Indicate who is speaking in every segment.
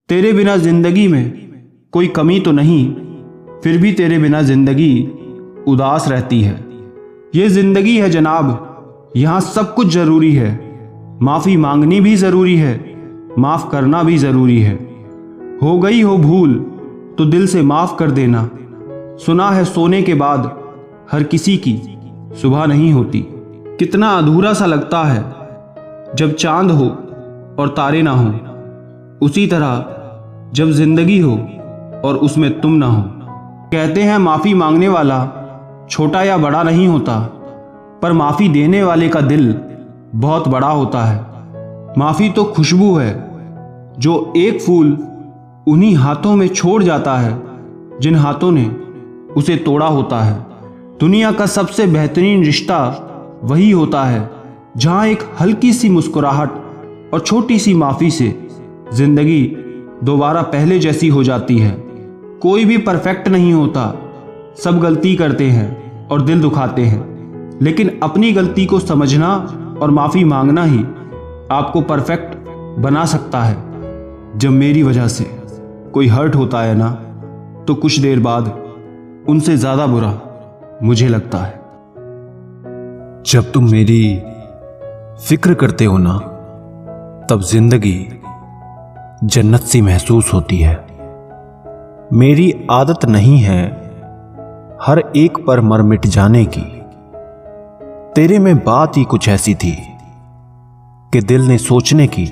Speaker 1: तेरे बिना जिंदगी में कोई कमी तो नहीं, फिर भी तेरे बिना जिंदगी उदास रहती है। ये जिंदगी है जनाब, यहाँ सब कुछ जरूरी है। माफ़ी मांगनी भी ज़रूरी है, माफ़ करना भी ज़रूरी है। हो गई हो भूल तो दिल से माफ़ कर देना। सुना है सोने के बाद हर किसी की सुबह नहीं होती। कितना अधूरा सा लगता है जब चांद हो और तारे ना हो, उसी तरह जब जिंदगी हो और उसमें तुम ना हो। कहते हैं माफ़ी मांगने वाला छोटा या बड़ा नहीं होता, पर माफ़ी देने वाले का दिल बहुत बड़ा होता है। माफ़ी तो खुशबू है जो एक फूल उन्हीं हाथों में छोड़ जाता है जिन हाथों ने उसे तोड़ा होता है। दुनिया का सबसे बेहतरीन रिश्ता वही होता है जहाँ एक हल्की सी मुस्कुराहट और छोटी सी माफ़ी से जिंदगी दोबारा पहले जैसी हो जाती है। कोई भी परफेक्ट नहीं होता, सब गलती करते हैं और दिल दुखाते हैं, लेकिन अपनी गलती को समझना और माफ़ी मांगना ही आपको परफेक्ट बना सकता है। जब मेरी वजह से कोई हर्ट होता है ना, तो कुछ देर बाद उनसे ज़्यादा बुरा मुझे लगता है।
Speaker 2: जब तुम मेरी फिक्र करते हो ना, तब जिंदगी जन्नत सी महसूस होती है। मेरी आदत नहीं है हर एक पर मर मिट जाने की। तेरे में बात ही कुछ ऐसी थी कि दिल ने सोचने की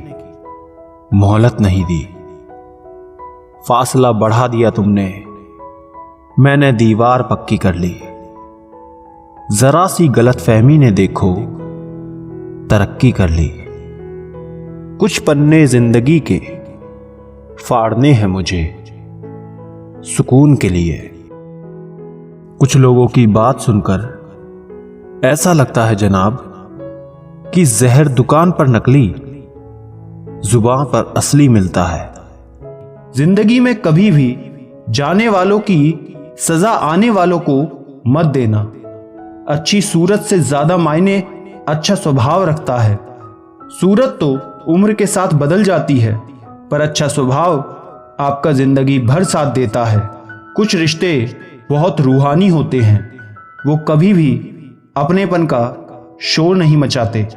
Speaker 2: मोहलत नहीं दी। फासला बढ़ा दिया तुमने, मैंने दीवार पक्की कर ली। जरा सी गलतफहमी ने देखो तरक्की कर ली। कुछ पन्ने जिंदगी के फाड़ने हैं मुझे सुकून के लिए। कुछ लोगों की बात सुनकर ऐसा लगता है जनाब कि जहर दुकान पर नकली, जुबान पर असली मिलता है।
Speaker 1: जिंदगी में कभी भी जाने वालों की सजा आने वालों को मत देना। अच्छी सूरत से ज्यादा मायने अच्छा स्वभाव रखता है। सूरत तो उम्र के साथ बदल जाती है, पर अच्छा स्वभाव आपका जिंदगी भर साथ देता है। कुछ रिश्ते बहुत रूहानी होते हैं, वो कभी भी अपनेपन का शोर नहीं मचाते।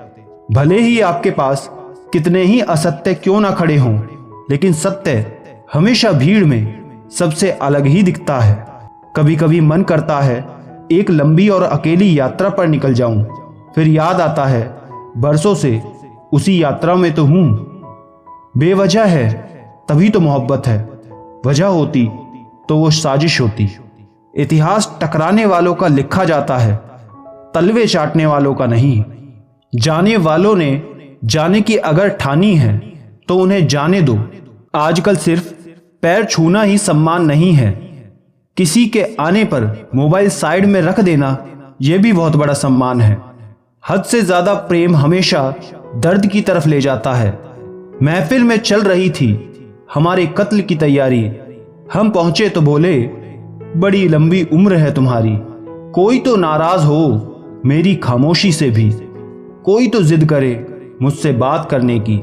Speaker 1: भले ही आपके पास कितने ही असत्य क्यों ना खड़े हों, लेकिन सत्य हमेशा भीड़ में सबसे अलग ही दिखता है। कभी कभी मन करता है एक लंबी और अकेली यात्रा पर निकल जाऊं, फिर याद आता है बरसों से उसी यात्रा में तो हूं। बेवजह है तभी तो मोहब्बत है, वजह होती तो वो साजिश होती। इतिहास टकराने वालों का लिखा जाता है, तलवे चाटने वालों का नहीं। जाने वालों ने जाने की अगर ठानी है तो उन्हें जाने दो। आजकल सिर्फ पैर छूना ही सम्मान नहीं है, किसी के आने पर मोबाइल साइड में रख देना यह भी बहुत बड़ा सम्मान है। हद से ज्यादा प्रेम हमेशा दर्द की तरफ ले जाता है। महफिल में चल रही थी हमारे कत्ल की तैयारी, हम पहुंचे तो बोले बड़ी लंबी उम्र है तुम्हारी। कोई तो नाराज हो मेरी खामोशी से भी, कोई तो जिद करे मुझसे बात करने की।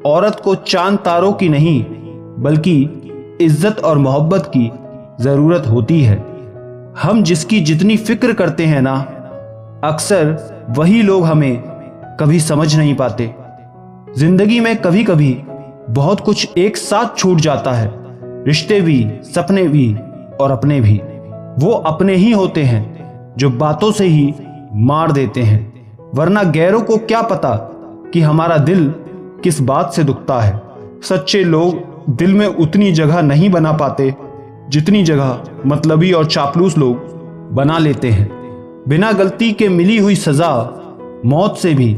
Speaker 1: औरत को चांद तारों की नहीं बल्कि इज्जत और मोहब्बत की जरूरत होती है। हम जिसकी जितनी फिक्र करते हैं ना, अक्सर वही लोग हमें कभी समझ नहीं पाते। जिंदगी में कभी कभी बहुत कुछ एक साथ छूट जाता है, रिश्ते भी, सपने भी और अपने भी। वो अपने ही होते हैं जो बातों से ही मार देते हैं, वरना गैरों को क्या पता कि हमारा दिल किस बात से दुखता है। सच्चे लोग दिल में उतनी जगह नहीं बना पाते जितनी जगह मतलबी और चापलूस लोग बना लेते हैं। बिना गलती के मिली हुई सजा मौत से भी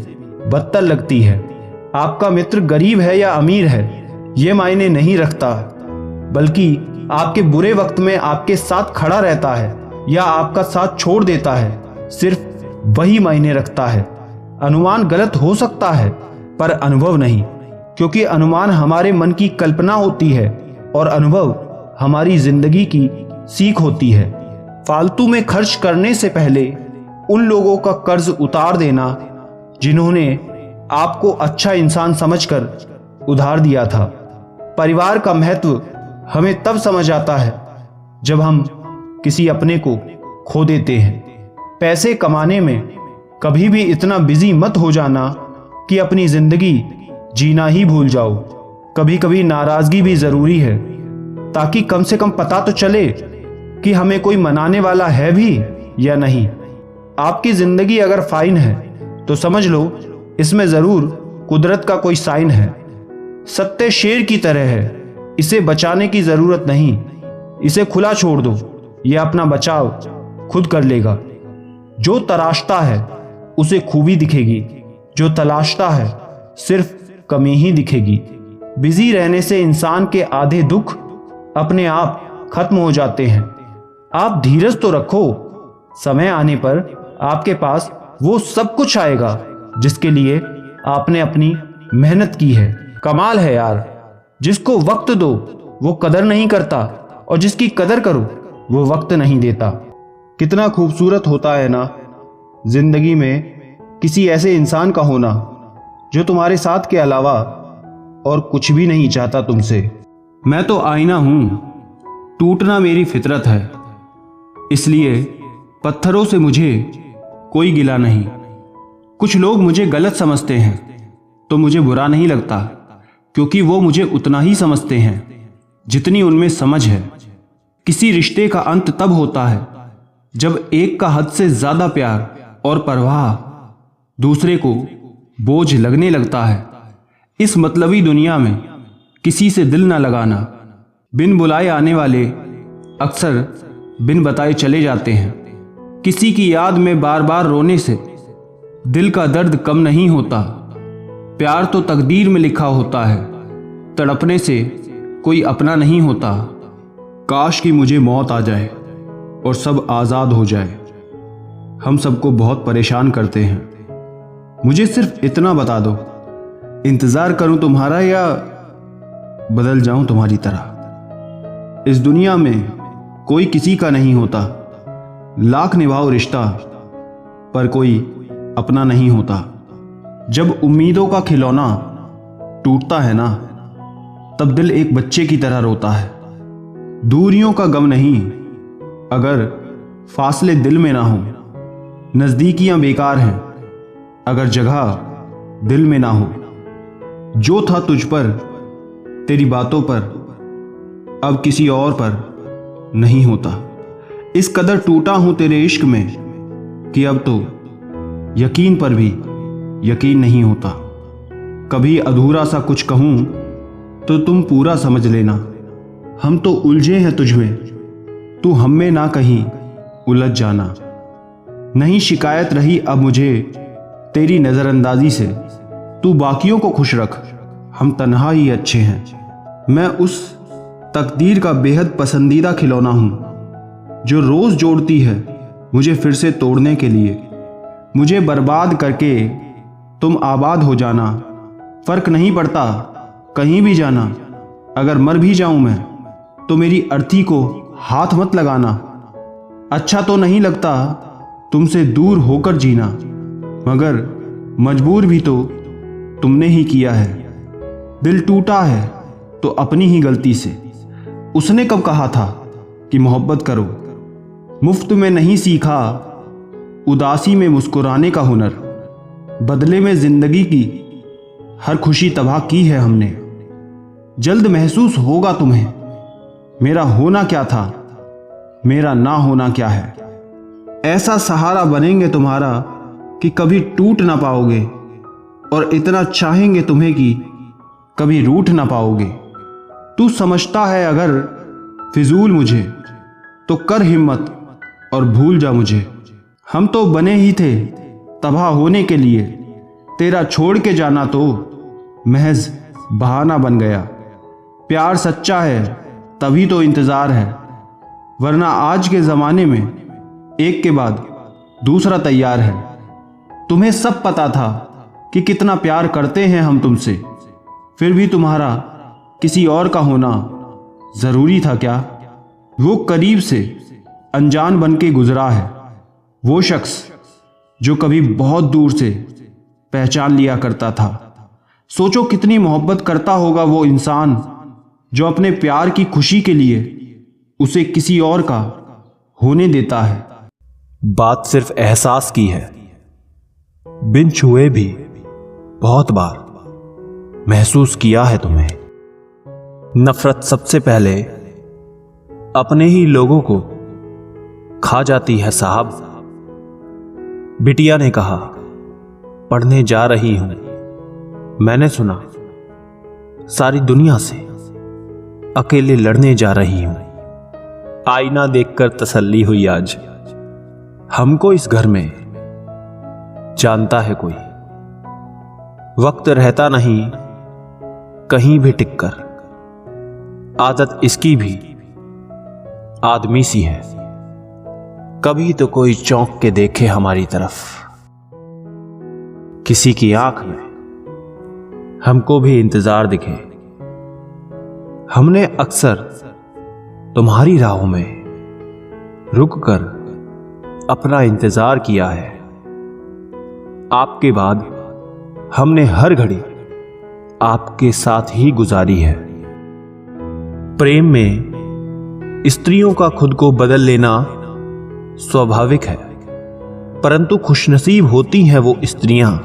Speaker 1: बदतर लगती है। आपका मित्र गरीब है या अमीर है ये मायने नहीं रखता, बल्कि आपके बुरे वक्त में आपके साथ खड़ा रहता है या आपका साथ छोड़ देता है, सिर्फ वही मायने रखता है। अनुमान गलत हो सकता है पर अनुभव नहीं, क्योंकि अनुमान हमारे मन की कल्पना होती है और अनुभव हमारी जिंदगी की सीख होती है। फालतू में खर्च करने से पहले उन लोगों का कर्ज उतार देना जिन्होंने आपको अच्छा इंसान समझकर उधार दिया था। परिवार का महत्व हमें तब समझ आता है जब हम किसी अपने को खो देते हैं। पैसे कमाने में कभी भी इतना बिजी मत हो जाना कि अपनी जिंदगी जीना ही भूल जाओ। कभी कभी नाराजगी भी जरूरी है, ताकि कम से कम पता तो चले कि हमें कोई मनाने वाला है भी या नहीं। आपकी जिंदगी अगर फाइन है तो समझ लो इसमें जरूर कुदरत का कोई साइन है। सत्य शेर की तरह है, इसे बचाने की जरूरत नहीं। इसे खुला छोड़ दो, यह अपना बचाव खुद कर लेगा। जो तराशता है उसे खूबी दिखेगी, जो तलाशता है सिर्फ कमी ही दिखेगी। बिजी रहने से इंसान के आधे दुख अपने आप खत्म हो जाते हैं। आप धीरज तो रखो, समय आने पर आपके पास वो सब कुछ आएगा जिसके लिए आपने अपनी मेहनत की है। कमाल है यार, जिसको वक्त दो वो कदर नहीं करता, और जिसकी कदर करो वो वक्त नहीं देता। कितना खूबसूरत होता है ना जिंदगी में किसी ऐसे इंसान का होना जो तुम्हारे साथ के अलावा और कुछ भी नहीं चाहता तुमसे। मैं तो आईना हूं, टूटना मेरी फितरत है, इसलिए पत्थरों से मुझे कोई गिला नहीं। कुछ लोग मुझे गलत समझते हैं तो मुझे बुरा नहीं लगता, क्योंकि वो मुझे उतना ही समझते हैं जितनी उनमें समझ है। किसी रिश्ते का अंत तब होता है जब एक का हद से ज्यादा प्यार और परवाह दूसरे को बोझ लगने लगता है। इस मतलबी दुनिया में किसी से दिल न लगाना। बिन बुलाए आने वाले अक्सर बिन बताए चले जाते हैं। किसी की याद में बार बार रोने से दिल का दर्द कम नहीं होता। प्यार तो तकदीर में लिखा होता है, तड़पने से कोई अपना नहीं होता। काश कि मुझे मौत आ जाए और सब आज़ाद हो जाए। हम सबको बहुत परेशान करते हैं। मुझे सिर्फ इतना बता दो, इंतज़ार करूं तुम्हारा या बदल जाऊं तुम्हारी तरह। इस दुनिया में कोई किसी का नहीं होता, लाख निभाओ रिश्ता पर कोई अपना नहीं होता। जब उम्मीदों का खिलौना टूटता है ना, तब दिल एक बच्चे की तरह रोता है। दूरियों का गम नहीं अगर फासले दिल में ना हो। नजदीकियां बेकार हैं अगर जगह दिल में ना हो। जो था तुझ पर, तेरी बातों पर, अब किसी और पर नहीं होता। इस कदर टूटा हूं तेरे इश्क में कि अब तो यकीन पर भी यकीन नहीं होता। कभी अधूरा सा कुछ कहूं तो तुम पूरा समझ लेना। हम तो उलझे हैं तुझ में, तू हम में ना कहीं उलझ जाना। नहीं शिकायत रही अब मुझे तेरी नजरअंदाजी से। तू बाकियों को खुश रख, हम तन्हा ही अच्छे हैं। मैं उस तकदीर का बेहद पसंदीदा खिलौना हूं जो रोज जोड़ती है मुझे फिर से तोड़ने के लिए। मुझे बर्बाद करके तुम आबाद हो जाना, फर्क नहीं पड़ता कहीं भी जाना। अगर मर भी जाऊं मैं तो मेरी अर्थी को हाथ मत लगाना। अच्छा तो नहीं लगता तुमसे दूर होकर जीना, मगर मजबूर भी तो तुमने ही किया है। दिल टूटा है तो अपनी ही गलती से। उसने कब कहा था कि मोहब्बत करो। मुफ्त में नहीं सीखा उदासी में मुस्कुराने का हुनर। बदले में जिंदगी की हर खुशी तबाह की है हमने। जल्द महसूस होगा तुम्हें मेरा होना क्या था, मेरा ना होना क्या है। ऐसा सहारा बनेंगे तुम्हारा कि कभी टूट ना पाओगे, और इतना चाहेंगे तुम्हें कि कभी रूठ ना पाओगे। तू समझता है अगर फिजूल मुझे तो कर हिम्मत और भूल जा मुझे। हम तो बने ही थे तबाह होने के लिए, तेरा छोड़ के जाना तो महज बहाना बन गया। प्यार सच्चा है तभी तो इंतजार है, वरना आज के जमाने में एक के बाद दूसरा तैयार है। तुम्हें सब पता था कि कितना प्यार करते हैं हम तुमसे, फिर भी तुम्हारा किसी और का होना जरूरी था क्या। वो करीब से अनजान बन के गुजरा है, वो शख्स जो कभी बहुत दूर से पहचान लिया करता था। सोचो कितनी मोहब्बत करता होगा वो इंसान जो अपने प्यार की खुशी के लिए उसे किसी और का होने देता है।
Speaker 2: बात सिर्फ एहसास की है, बिन छुए भी बहुत बार महसूस किया है तुम्हें। नफरत सबसे पहले अपने ही लोगों को खा जाती है साहब। बिटिया ने कहा, पढ़ने जा रही हूं, मैंने सुना सारी दुनिया से अकेले लड़ने जा रही हूं। आईना देखकर तसल्ली हुई आज, हमको इस घर में जानता है कोई। वक्त रहता नहीं कहीं भी टिककर, आदत इसकी भी आदमी सी है। कभी तो कोई चौंक के देखे हमारी तरफ, किसी की आंख में हमको भी इंतजार दिखे। हमने अक्सर तुम्हारी राहों में रुककर अपना इंतजार किया है। आपके बाद हमने हर घड़ी आपके साथ ही गुजारी है। प्रेम में स्त्रियों का खुद को बदल लेना स्वाभाविक है, परंतु खुशनसीब होती हैं वो स्त्रियां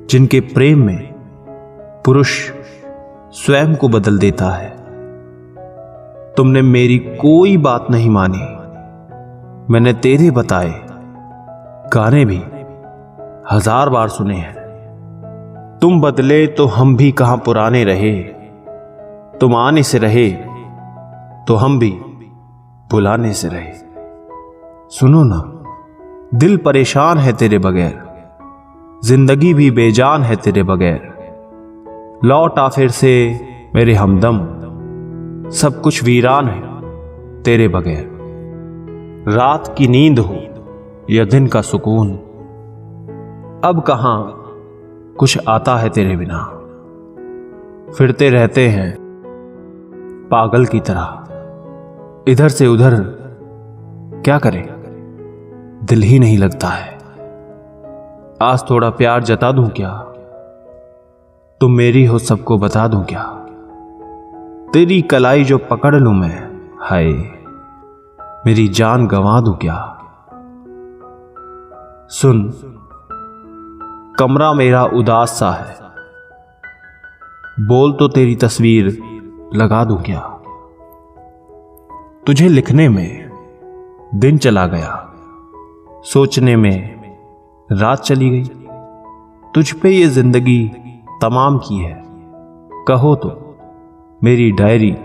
Speaker 2: जिनके प्रेम में पुरुष स्वयं को बदल देता है। तुमने मेरी कोई बात नहीं मानी, मैंने तेरे बताए गाने भी 1000 बार सुने हैं। तुम बदले तो हम भी कहां पुराने रहे, तुम आने से रहे तो हम भी बुलाने से रहे। सुनो ना, दिल परेशान है तेरे बगैर, जिंदगी भी बेजान है तेरे बगैर। लौट आ फिर से मेरे हमदम, सब कुछ वीरान है तेरे बगैर। रात की नींद हो या दिन का सुकून, अब कहां कुछ आता है तेरे बिना। फिरते रहते हैं पागल की तरह, इधर से उधर क्या करें, दिल ही नहीं लगता है। आज थोड़ा प्यार जता दूं क्या, तुम मेरी हो सबको बता दूं क्या। तेरी कलाई जो पकड़ लूं मैं, हाय मेरी जान गंवा दूं क्या। सुन, कमरा मेरा उदास सा है, बोल तो तेरी तस्वीर लगा दूं क्या। तुझे लिखने में दिन चला गया, सोचने में रात चली गई। तुझ पे ये जिंदगी तमाम की है, कहो तो मेरी डायरी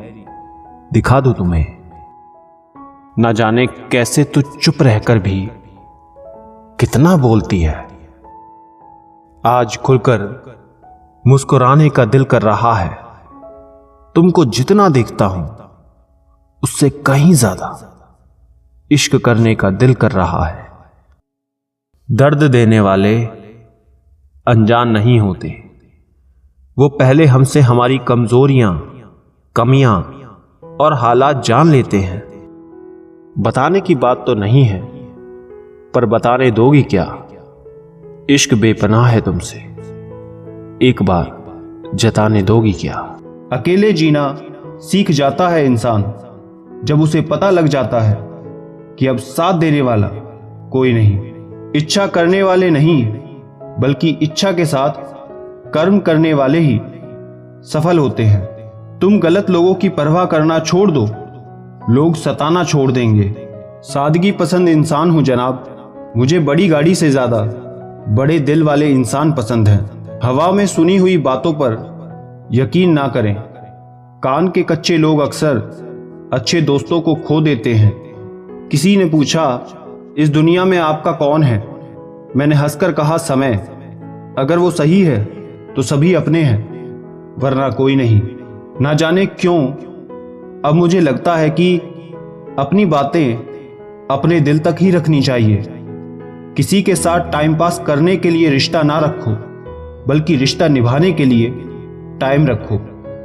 Speaker 2: दिखा दूं तुम्हें। ना जाने कैसे तू चुप रहकर भी कितना बोलती है। आज खुलकर मुस्कुराने का दिल कर रहा है, तुमको जितना देखता हूं उससे कहीं ज्यादा इश्क करने का दिल कर रहा है। दर्द देने वाले अनजान नहीं होते, वो पहले हमसे हमारी कमजोरियां, कमियां और हालात जान लेते हैं। बताने की बात तो नहीं है, पर बताने दोगी क्या। इश्क बेपनाह है तुमसे, एक बार जताने दोगी क्या।
Speaker 1: अकेले जीना सीख जाता है इंसान, जब उसे पता लग जाता है कि अब साथ देने वाला कोई नहीं। इच्छा करने वाले नहीं, बल्कि इच्छा के साथ कर्म करने वाले ही सफल होते हैं। तुम गलत लोगों की परवाह करना छोड़ दो, लोग सताना छोड़ देंगे। सादगी पसंद इंसान हूं जनाब, मुझे बड़ी गाड़ी से ज्यादा बड़े दिल वाले इंसान पसंद हैं। हवा में सुनी हुई बातों पर यकीन ना करें, कान के कच्चे लोग अक्सर अच्छे दोस्तों को खो देते हैं। किसी ने पूछा, इस दुनिया में आपका कौन है। मैंने हंसकर कहा, समय। अगर वो सही है तो सभी अपने हैं, वरना कोई नहीं। ना जाने क्यों अब मुझे लगता है कि अपनी बातें अपने दिल तक ही रखनी चाहिए। किसी के साथ टाइम पास करने के लिए रिश्ता ना रखो, बल्कि रिश्ता निभाने के लिए टाइम रखो।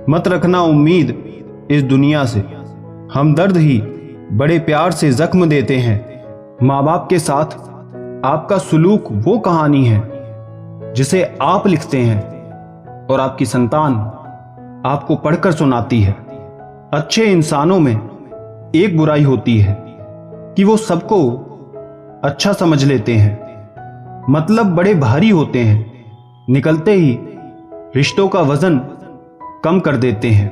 Speaker 1: मत रखना उम्मीद इस दुनिया से, हमदर्द ही बड़े प्यार से जख्म देते हैं। माँ बाप के साथ आपका सुलूक वो कहानी है जिसे आप लिखते हैं और आपकी संतान आपको पढ़कर सुनाती है। अच्छे इंसानों में एक बुराई होती है कि वो सबको अच्छा समझ लेते हैं। मतलब बड़े भारी होते हैं, निकलते ही रिश्तों का वजन कम कर देते हैं।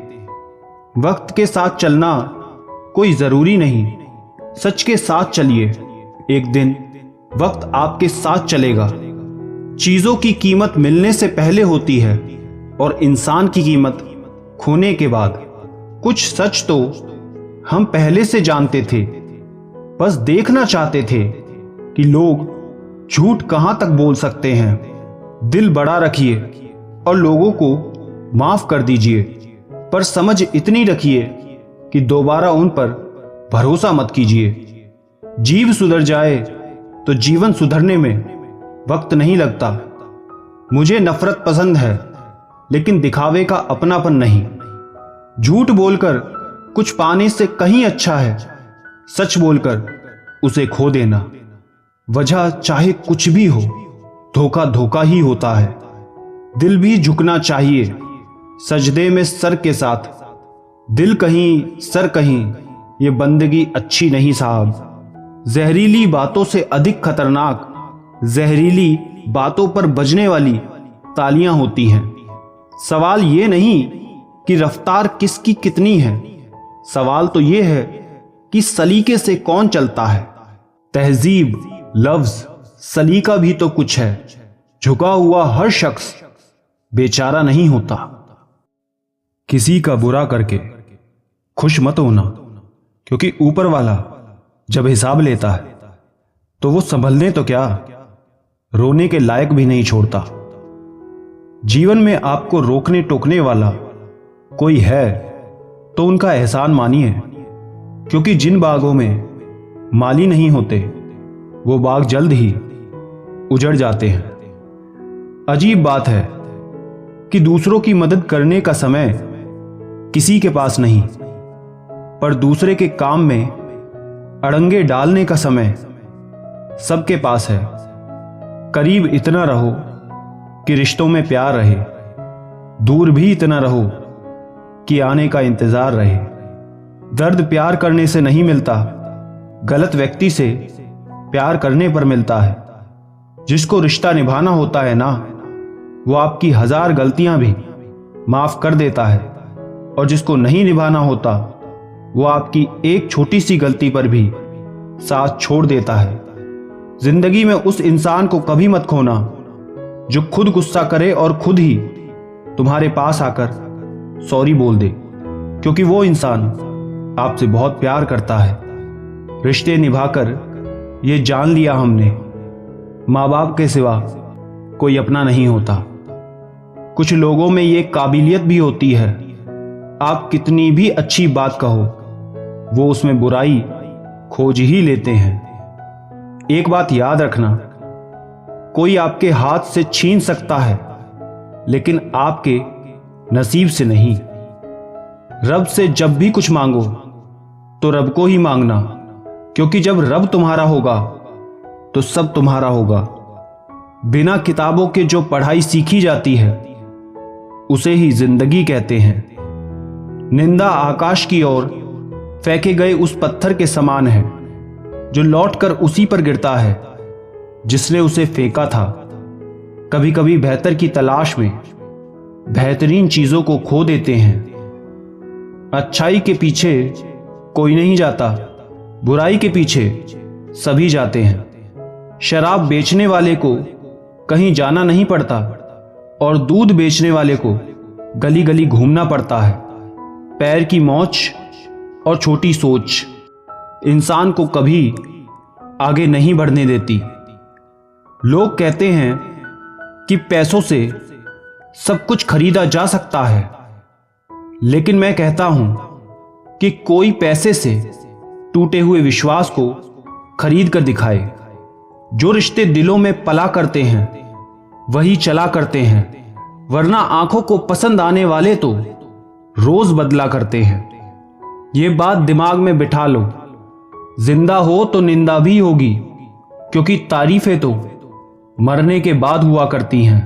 Speaker 1: वक्त के साथ चलना कोई जरूरी नहीं, सच के साथ चलिए, एक दिन वक्त आपके साथ चलेगा। चीजों की कीमत मिलने से पहले होती है और इंसान की कीमत खोने के बाद। कुछ सच तो हम पहले से जानते थे, बस देखना चाहते थे कि लोग झूठ कहां तक बोल सकते हैं। दिल बड़ा रखिए और लोगों को माफ कर दीजिए, पर समझ इतनी रखिए कि दोबारा उन पर भरोसा मत कीजिए। जीव सुधर जाए तो जीवन सुधरने में वक्त नहीं लगता। मुझे नफरत पसंद है, लेकिन दिखावे का अपनापन नहीं। झूठ बोलकर कुछ पाने से कहीं अच्छा है सच बोलकर उसे खो देना। वजह चाहे कुछ भी हो, धोखा धोखा ही होता है। दिल भी झुकना चाहिए सजदे में सर के साथ। दिल कहीं सर कहीं, ये बंदगी अच्छी नहीं साहब। जहरीली बातों से अधिक खतरनाक जहरीली बातों पर बजने वाली तालियां होती हैं। सवाल ये नहीं कि रफ्तार किसकी कितनी है, सवाल तो ये है कि सलीके से कौन चलता है। तहजीब, लफ्ज, सलीका भी तो कुछ है। झुका हुआ हर शख्स बेचारा नहीं होता। किसी का बुरा करके खुश मत होना, क्योंकि ऊपर वाला जब हिसाब लेता है तो वो संभलने तो क्या, रोने के लायक भी नहीं छोड़ता। जीवन में आपको रोकने टोकने वाला कोई है तो उनका एहसान मानिए, क्योंकि जिन बागों में माली नहीं होते वो बाग जल्द ही उजड़ जाते हैं। अजीब बात है कि दूसरों की मदद करने का समय किसी के पास नहीं, पर दूसरे के काम में अड़ंगे डालने का समय सबके पास है। करीब इतना रहो कि रिश्तों में प्यार रहे, दूर भी इतना रहो कि आने का इंतजार रहे। दर्द प्यार करने से नहीं मिलता, गलत व्यक्ति से प्यार करने पर मिलता है। जिसको रिश्ता निभाना होता है ना, वो आपकी 1000 गलतियां भी माफ कर देता है, और जिसको नहीं निभाना होता वो आपकी एक छोटी सी गलती पर भी साथ छोड़ देता है। जिंदगी में उस इंसान को कभी मत खोना जो खुद गुस्सा करे और खुद ही तुम्हारे पास आकर सॉरी बोल दे, क्योंकि वो इंसान आपसे बहुत प्यार करता है। रिश्ते निभाकर ये जान लिया हमने, माँ बाप के सिवा कोई अपना नहीं होता। कुछ लोगों में ये काबिलियत भी होती है, आप कितनी भी अच्छी बात कहो वो उसमें बुराई खोज ही लेते हैं। एक बात याद रखना, कोई आपके हाथ से छीन सकता है, लेकिन आपके नसीब से नहीं। रब से जब भी कुछ मांगो तो रब को ही मांगना, क्योंकि जब रब तुम्हारा होगा तो सब तुम्हारा होगा। बिना किताबों के जो पढ़ाई सीखी जाती है उसे ही जिंदगी कहते हैं। निंदा आकाश की ओर फेंके गए उस पत्थर के समान है जो लौटकर उसी पर गिरता है जिसने उसे फेंका था। कभी कभी बेहतर की तलाश में बेहतरीन चीजों को खो देते हैं। अच्छाई के पीछे कोई नहीं जाता, बुराई के पीछे सभी जाते हैं। शराब बेचने वाले को कहीं जाना नहीं पड़ता और दूध बेचने वाले को गली गली घूमना पड़ता है। पैर की मोच और छोटी सोच इंसान को कभी आगे नहीं बढ़ने देती। लोग कहते हैं कि पैसों से सब कुछ खरीदा जा सकता है, लेकिन मैं कहता हूं कि कोई पैसे से टूटे हुए विश्वास को खरीद कर दिखाए। जो रिश्ते दिलों में पला करते हैं वही चला करते हैं, वरना आंखों को पसंद आने वाले तो रोज बदला करते हैं। ये बात दिमाग में बिठा लो, जिंदा हो तो निंदा भी होगी, क्योंकि तारीफें तो मरने के बाद हुआ करती हैं।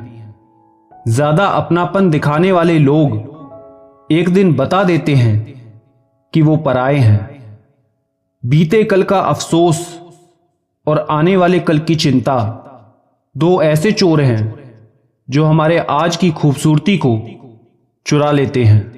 Speaker 1: ज्यादा अपनापन दिखाने वाले लोग एक दिन बता देते हैं कि वो पराए हैं। बीते कल का अफसोस और आने वाले कल की चिंता दो ऐसे चोर हैं जो हमारे आज की खूबसूरती को चुरा लेते हैं।